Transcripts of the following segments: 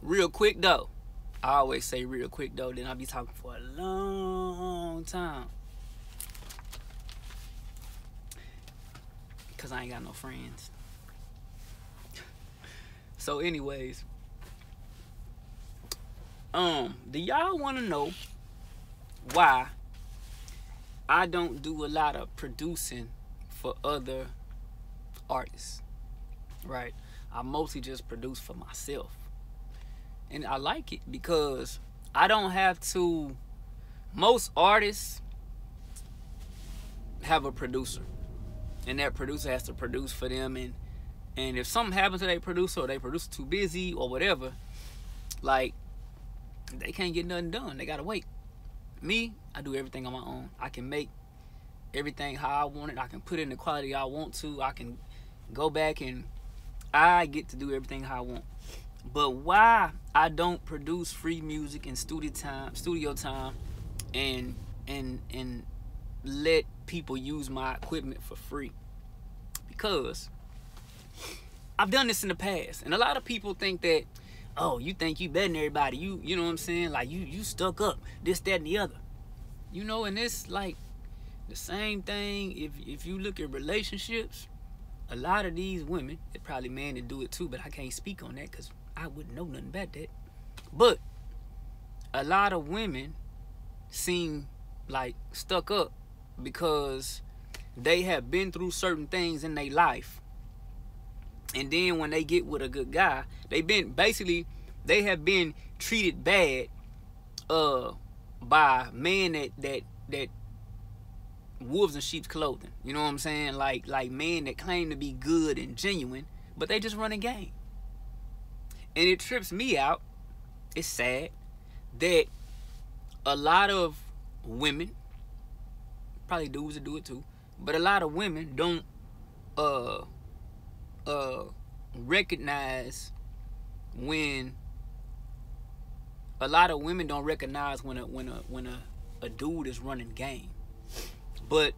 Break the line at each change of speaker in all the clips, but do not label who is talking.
Real quick though. I always say real quick though, then I'll be talking for a long time. Cause I ain't got no friends. So anyways, do y'all wanna know why I don't do a lot of producing for other artists? Right? I mostly just produce for myself. And I like it because I don't have to. Most artists have a producer, and that producer has to produce for them. And if something happens to their producer, or they producer too busy or whatever, like, they can't get nothing done. They gotta wait. Me, I do everything on my own. I can make everything how I want it. I can put it in the quality I want to. I can go back and I get to do everything how I want. But why I don't produce free music in studio time, and let people use my equipment for free? Because I've done this in the past, and a lot of people think that, oh, you think you better than everybody. You know what I'm saying? Like you stuck up, this, that, and the other. You know, and it's like the same thing. If you look at relationships, a lot of these women, they're probably men that do it too, but I can't speak on that because I wouldn't know nothing about that. But a lot of women seem like stuck up because they have been through certain things in their life, and then when they get with a good guy, they have been treated bad by men that wolves in sheep's clothing. You know what I'm saying? Like men that claim to be good and genuine, but they just run a game. And it trips me out. It's sad that a lot of women, probably dudes that do it too, but a lot of women don't recognize when a dude is running game. But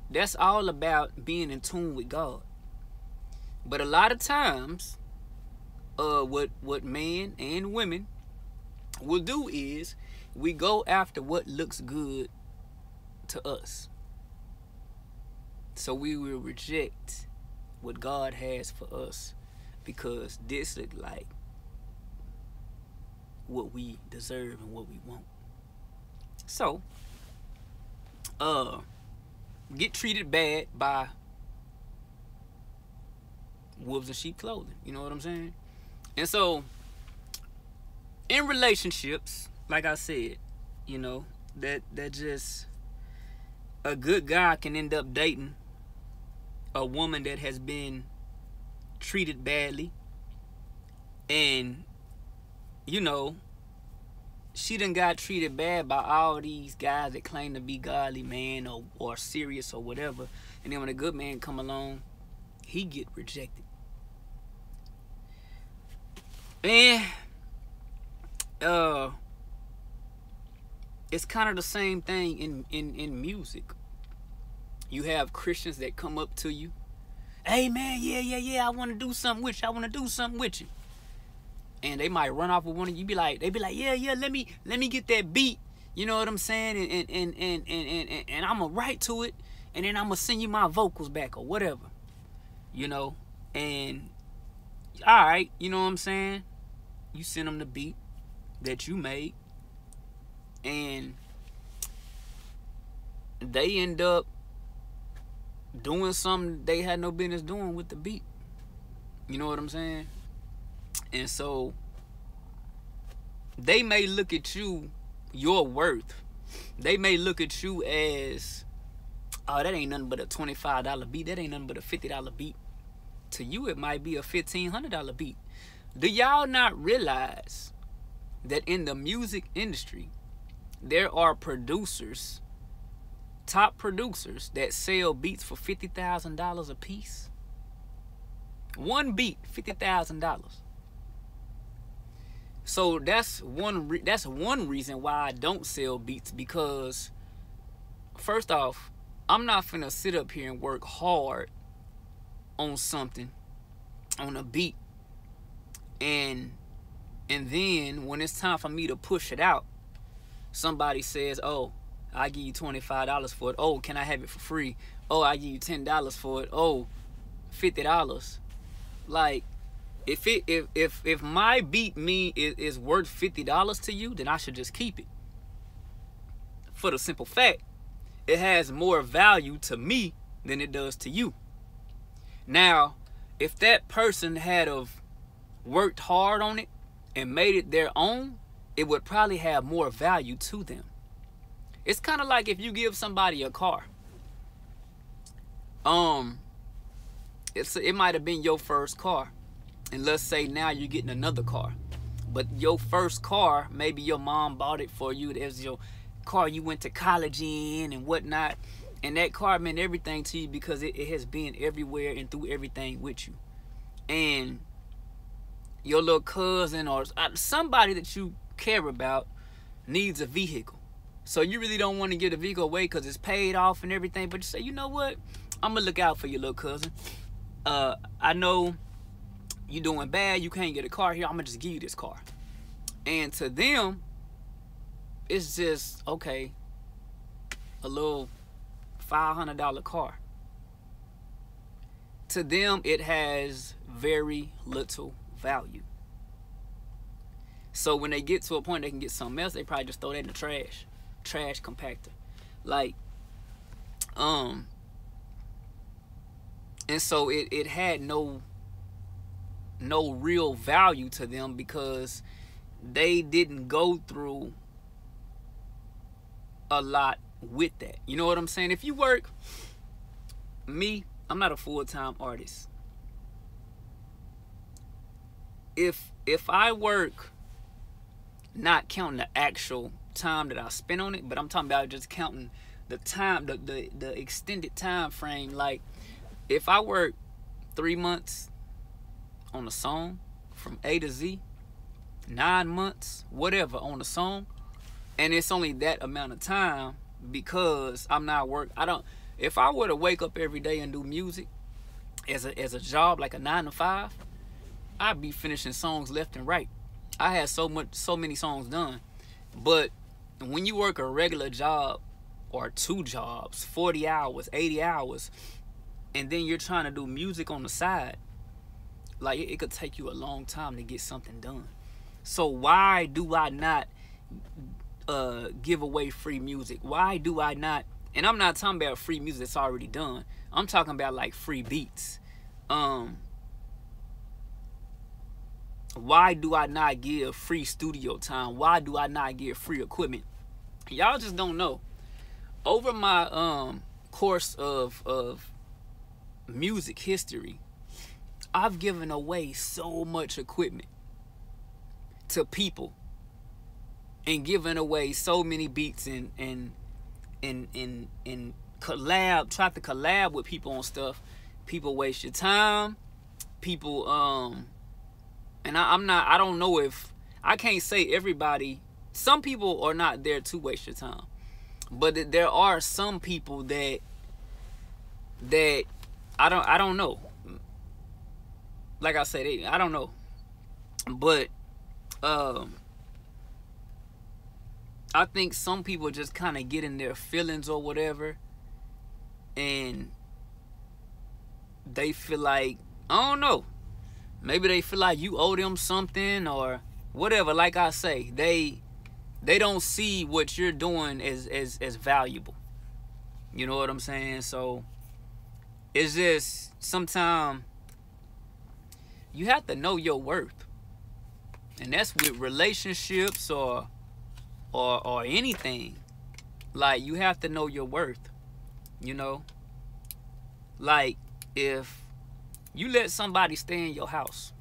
that's all about being in tune with God. But a lot of times, what men and women will do is we go after what looks good to us. So we will reject what God has for us because this look like what we deserve and what we want. So, get treated bad by wolves in sheep clothing. You know what I'm saying? And so, in relationships, like I said, you know, that just a good guy can end up dating a woman that has been treated badly, and you know, she done got treated bad by all these guys that claim to be godly man or serious or whatever, and then when a good man come along, he get rejected. And it's kind of the same thing in music. You have Christians that come up to you, hey man, yeah, I want to do something with you. And they might run off with one of you. They be like, yeah, let me get that beat. You know what I'm saying? And I'm gonna write to it, and then I'm gonna send you my vocals back or whatever. You know, and all right, you know what I'm saying? You send them the beat that you made, and they end up doing something they had no business doing with the beat. You know what I'm saying? And so they may look at you, your worth. They may look at you as, oh, that ain't nothing but a $25 beat. That ain't nothing but a $50 beat. To you, it might be a $1,500 beat. Do y'all not realize that in the music industry, there are producers, top producers, that sell beats for $50,000 a piece? One beat, $50,000. So that's one reason why I don't sell beats, because first off, I'm not finna sit up here and work hard on something, on a beat, and And then when it's time for me to push it out, somebody says, oh, I give you $25 for it. Oh, can I have it for free? Oh, I give you $10 for it. Oh, $50. Like, if my beat is worth $50 to you, then I should just keep it. For the simple fact, it has more value to me than it does to you. Now, if that person had of worked hard on it and made it their own, it would probably have more value to them. It's kind of like if you give somebody a car. It might have been your first car, and let's say now you're getting another car, but your first car, maybe your mom bought it for you. It was your car you went to college in and whatnot, and that car meant everything to you because it has been everywhere and through everything with you. And your little cousin or somebody that you care about needs a vehicle, so you really don't want to give the vehicle away because it's paid off and everything, but you say, you know what, I'm gonna look out for your little cousin. I know you doing bad, you can't get a car here, I'm gonna just give you this car. And to them, it's just, okay, a little $500 car. To them, it has very little value. So when they get to a point they can get something else, they probably just throw that in the trash compactor. Like, and so it had no real value to them because they didn't go through a lot with that. You know what I'm saying? If you work, I'm not a full-time artist. If I work, not counting the actual time that I spend on it, but I'm talking about just counting the time, the extended time frame. Like, if I work 3 months on a song from A to Z, 9 months, whatever, on a song, and it's only that amount of time because I'm not if I were to wake up every day and do music as a job, like a 9 to 5, I'd be finishing songs left and right. I had so many songs done. But when you work a regular job or 2 jobs, 40 hours, 80 hours, and then you're trying to do music on the side, like, it could take you a long time to get something done. So why do I not give away free music? Why do I not? And I'm not talking about free music that's already done. I'm talking about like free beats. Why do I not give free studio time? Why do I not give free equipment? Y'all just don't know. Over my course of music history, I've given away so much equipment to people and given away so many beats and try to collab with people on stuff. People waste your time. People and I don't know if I can't say everybody. Some people are not there to waste your time, but there are some people that I don't know. Like I said, I don't know, but I think some people just kind of get in their feelings or whatever, and they feel like, I don't know, maybe they feel like you owe them something or whatever. Like I say, they don't see what you're doing as valuable. You know what I'm saying? So it's just sometimes you have to know your worth, and that's with relationships or anything. Like, you have to know your worth. You know, like, if you let somebody stay in your house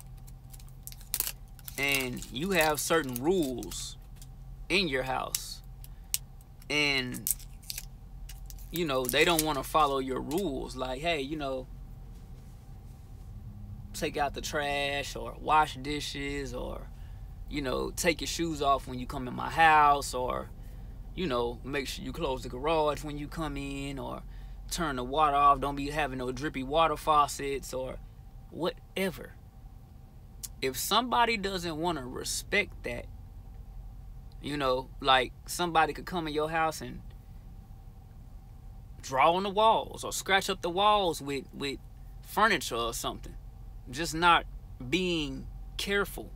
and you have certain rules in your house, and you know they don't want to follow your rules, like, hey, you know, take out the trash or wash dishes, or, you know, take your shoes off when you come in my house, or, you know, make sure you close the garage when you come in, or turn the water off, don't be having no drippy water faucets or whatever. if somebody doesn't want to respect that, you know, like somebody could come in your house and draw on the walls or scratch up the walls with furniture or something, just not being careful.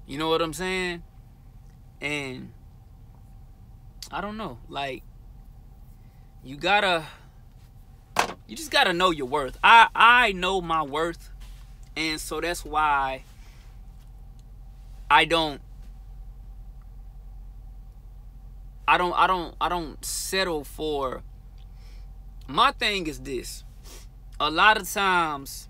You know what I'm saying? And I don't know, like, you just gotta know your worth. I know my worth, and so that's why I don't settle for. My thing is this. A lot of times,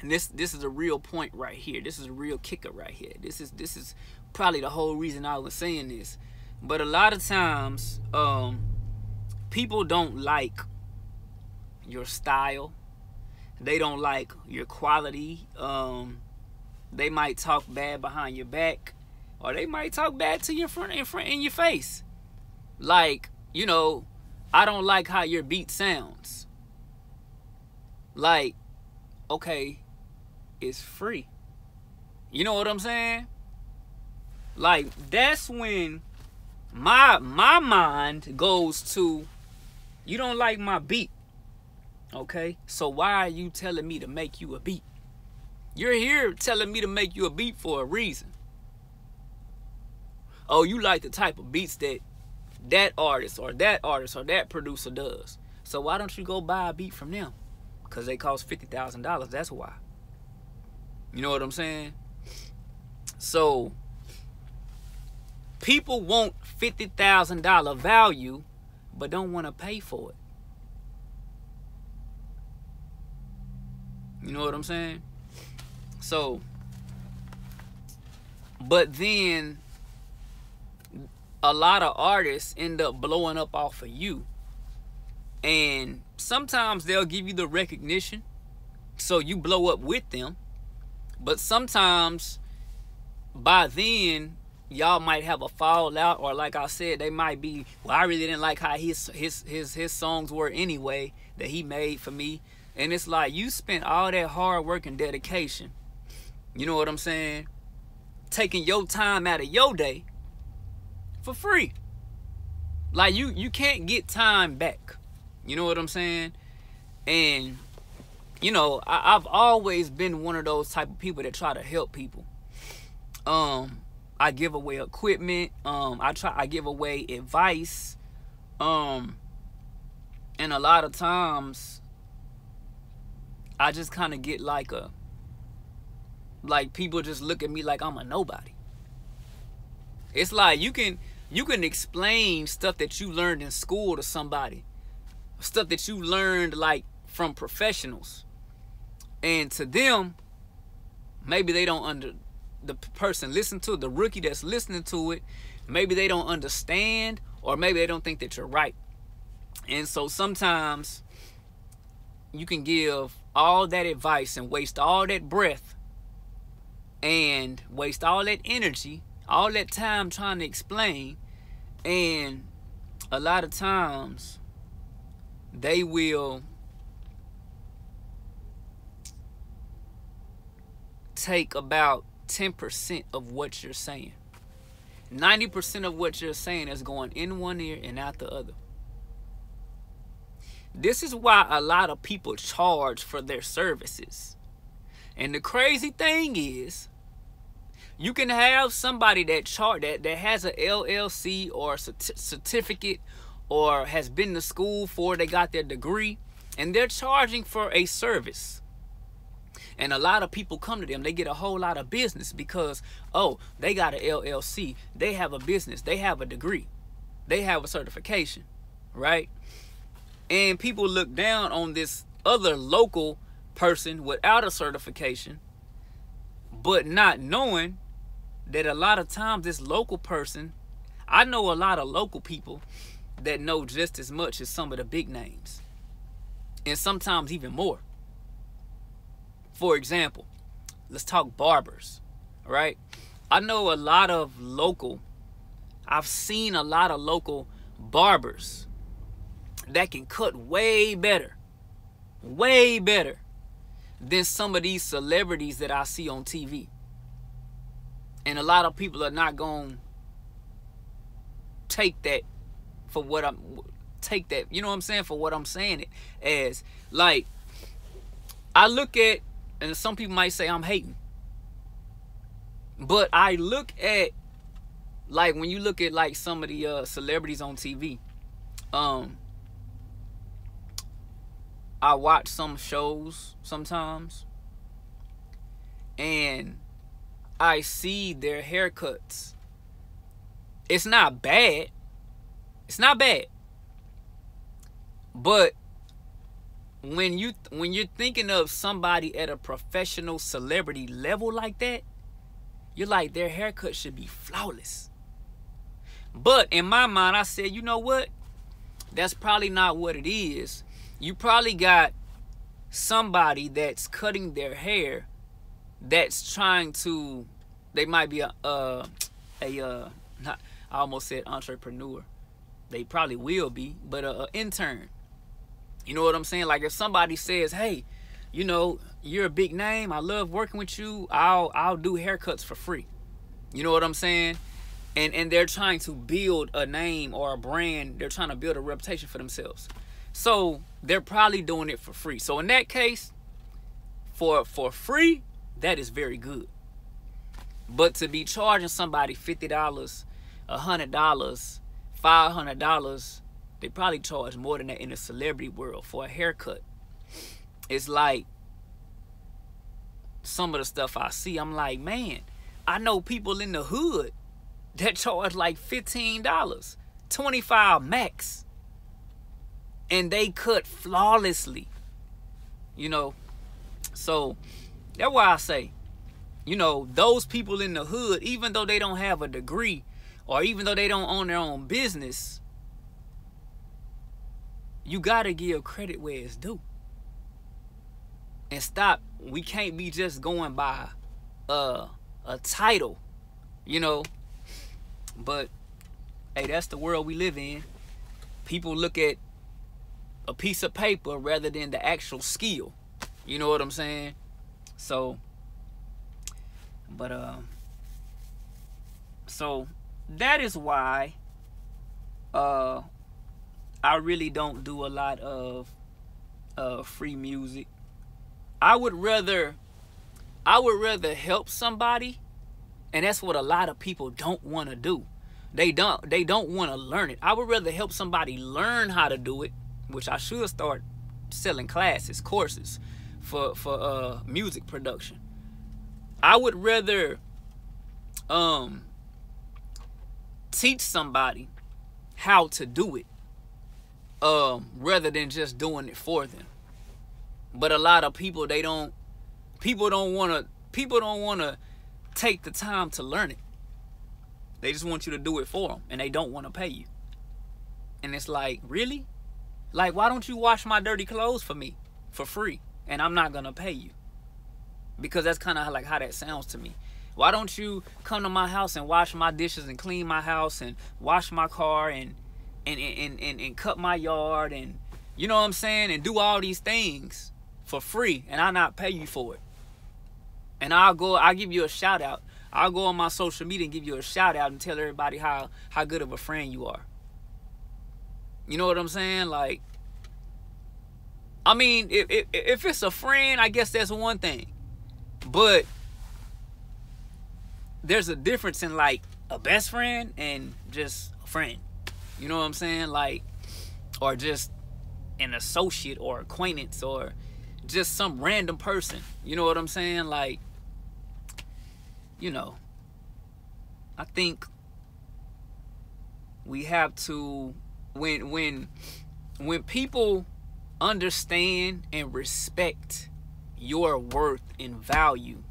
and this is a real point right here. This is a real kicker right here. This is probably the whole reason I was saying this. But a lot of times, people don't like your style. They don't like your quality. They might talk bad behind your back, or they might talk bad to your in your face. Like, you know, I don't like how your beat sounds. Like, okay, it's free. You know what I'm saying? Like, that's when my mind goes to, you don't like my beat. Okay, so why are you telling me to make you a beat? You're here telling me to make you a beat for a reason. Oh, you like the type of beats that artist or that producer does. So why don't you go buy a beat from them? Because they cost $50,000. That's why. You know what I'm saying? So people want $50,000 value, but don't want to pay for it. You know what I'm saying? So, but then a lot of artists end up blowing up off of you. And sometimes they'll give you the recognition, so you blow up with them. But sometimes by then, y'all might have a fallout, or like I said, they might be, well, I really didn't like how his songs were anyway that he made for me. And it's like, you spent all that hard work and dedication, you know what I'm saying, taking your time out of your day for free. Like, you can't get time back. You know what I'm saying? And, you know, I've always been one of those type of people that try to help people. I give away equipment. I give away advice. And a lot of times I just kind of get like people just look at me like I'm a nobody. It's like you can explain stuff that you learned in school to somebody, stuff that you learned like from professionals, and to them, maybe they don't the person listen to it, the rookie that's listening to it, maybe they don't understand, or maybe they don't think that you're right. And so sometimes you can give all that advice and waste all that breath and waste all that energy, all that time trying to explain, and a lot of times they will take about 10% of what you're saying. 90% of what you're saying is going in one ear and out the other. This is why a lot of people charge for their services. And the crazy thing is, you can have somebody that has a LLC or a certificate, or has been to school for, they got their degree, and they're charging for a service. And a lot of people come to them, they get a whole lot of business because, oh, they got an LLC, they have a business, they have a degree, they have a certification, right? And people look down on this other local person without a certification, but not knowing that a lot of times this local person, I know a lot of local people that know just as much as some of the big names, and sometimes even more. For example, let's talk barbers, right? I know a lot of local, I've seen a lot of local barbers that can cut way better than some of these celebrities that I see on TV. And a lot of people are not going to take that for what I'm take that, you know what I'm saying, for what I'm saying it as. Like, I look at, and some people might say I'm hating, but I look at, like, when you look at like some of the celebrities on TV, I watch some shows sometimes, and I see their haircuts. It's not bad. It's not bad. But when you're thinking of somebody at a professional celebrity level like that, you're like, their haircut should be flawless. But in my mind, I said, you know what? That's probably not what it is. You probably got somebody that's cutting their hair that's trying to, they might be not, I almost said entrepreneur. They probably will be, but an intern. You know what I'm saying? Like, if somebody says, hey, you know, you're a big name, I love working with you, I'll do haircuts for free. You know what I'm saying? And they're trying to build a name or a brand. They're trying to build a reputation for themselves. So they're probably doing it for free. So in that case, for free, that is very good. But to be charging somebody $50, $100, $500, they probably charge more than that in the celebrity world for a haircut. It's like some of the stuff I see, I'm like, man, I know people in the hood that charge like $15, $25 max, and they cut flawlessly, you know. So that's why I say, you know, those people in the hood, even though they don't have a degree, or even though they don't own their own business, you gotta give credit where it's due. And stop, we can't be just going by a title, you know. But hey, that's the world we live in. People look at a piece of paper rather than the actual skill. You know what I'm saying? So, but so that is why I really don't do a lot of free music. I would rather help somebody, and that's what a lot of people don't want to do. They don't want to learn it. I would rather help somebody learn how to do it, which I should start selling classes, courses for music production. I would rather teach somebody how to do it rather than just doing it for them. But a lot of people, people don't want to take the time to learn it. They just want you to do it for them, and they don't want to pay you. And it's like, really? Like, why don't you wash my dirty clothes for me for free, and I'm not gonna pay you? Because that's kind of like how that sounds to me. Why don't you come to my house and wash my dishes and clean my house and wash my car and cut my yard, and you know what I'm saying, and do all these things for free, and I'll not pay you for it? And I'll give you a shout out. I'll go on my social media and give you a shout out and tell everybody how good of a friend you are. You know what I'm saying? Like, I mean, if it's a friend, I guess that's one thing. But there's a difference in like a best friend and just a friend. You know what I'm saying? Like, or just an associate or acquaintance or just some random person. You know what I'm saying? Like, you know, I think we have to, when people understand and respect your worth and value,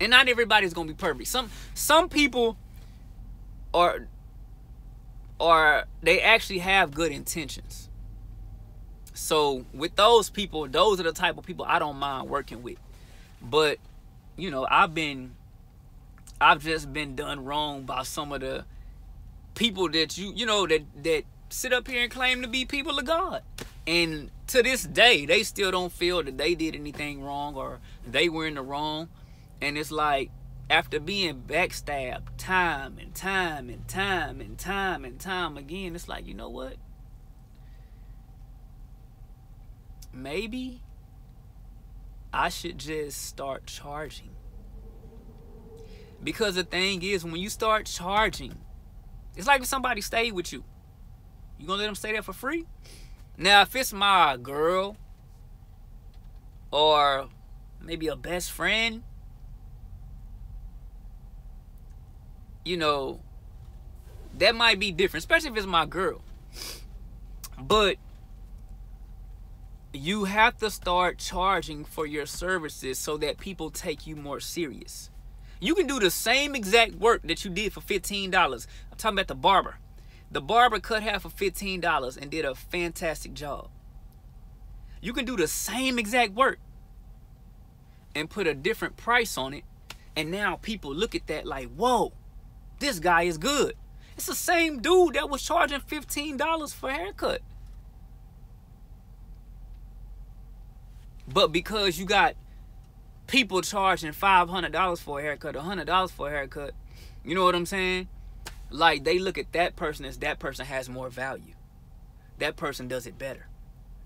and not everybody's gonna be perfect. Some people are they actually have good intentions. So with those people, those are the type of people I don't mind working with. But you know, I've just been done wrong by some of the people that you know that sit up here and claim to be people of God. And to this day, they still don't feel that they did anything wrong or they were in the wrong. And it's like, after being backstabbed time and time and time and time and time again, it's like, you know what? Maybe I should just start charging. Because the thing is, when you start charging, it's like if somebody stayed with you. You gonna let them stay there for free? Now, if it's my girl or maybe a best friend, you know, that might be different, especially if it's my girl. But you have to start charging for your services so that people take you more serious. You can do the same exact work that you did for $15. I'm talking about the barber. The barber cut hair for $15 and did a fantastic job. You can do the same exact work and put a different price on it, and now people look at that like, whoa, this guy is good. It's the same dude that was charging $15 for a haircut. But because you got people charging $500 for a haircut, $100 for a haircut, you know what I'm saying? Like, they look at that person as that person has more value. That person does it better.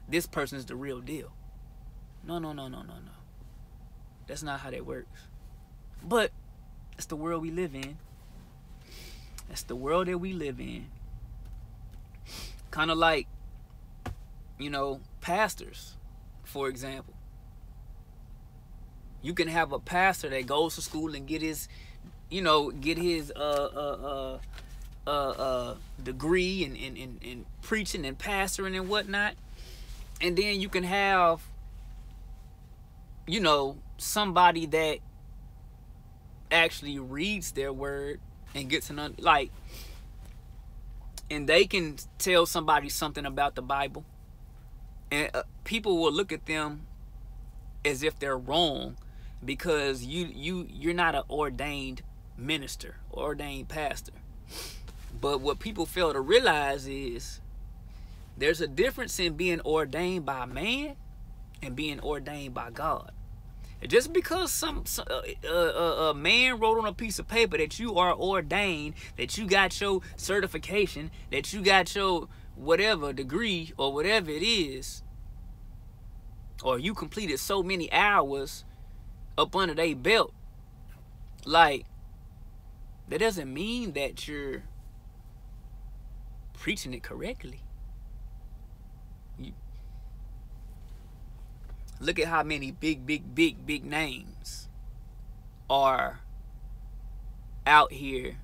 This person is the real deal. No. That's not how that works. But it's the world we live in. That's the world that we live in. Kind of like, you know, pastors, for example. You can have a pastor that goes to school and get his, you know, degree in preaching and pastoring and whatnot. And then you can have, you know, somebody that actually reads their word and gets an like, and they can tell somebody something about the Bible, and people will look at them as if they're wrong because you're not an ordained minister, ordained pastor. But what people fail to realize is there's a difference in being ordained by man and being ordained by God. Just because a man wrote on a piece of paper that you are ordained, that you got your certification, that you got your whatever degree or whatever it is, or you completed so many hours up under their belt, like, that doesn't mean that you're preaching it correctly. Look at how many big names are out here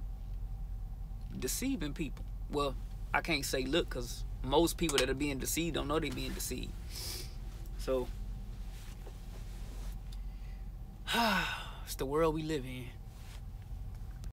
deceiving people. Well, I can't say look, because most people that are being deceived don't know they're being deceived. So, it's the world we live in.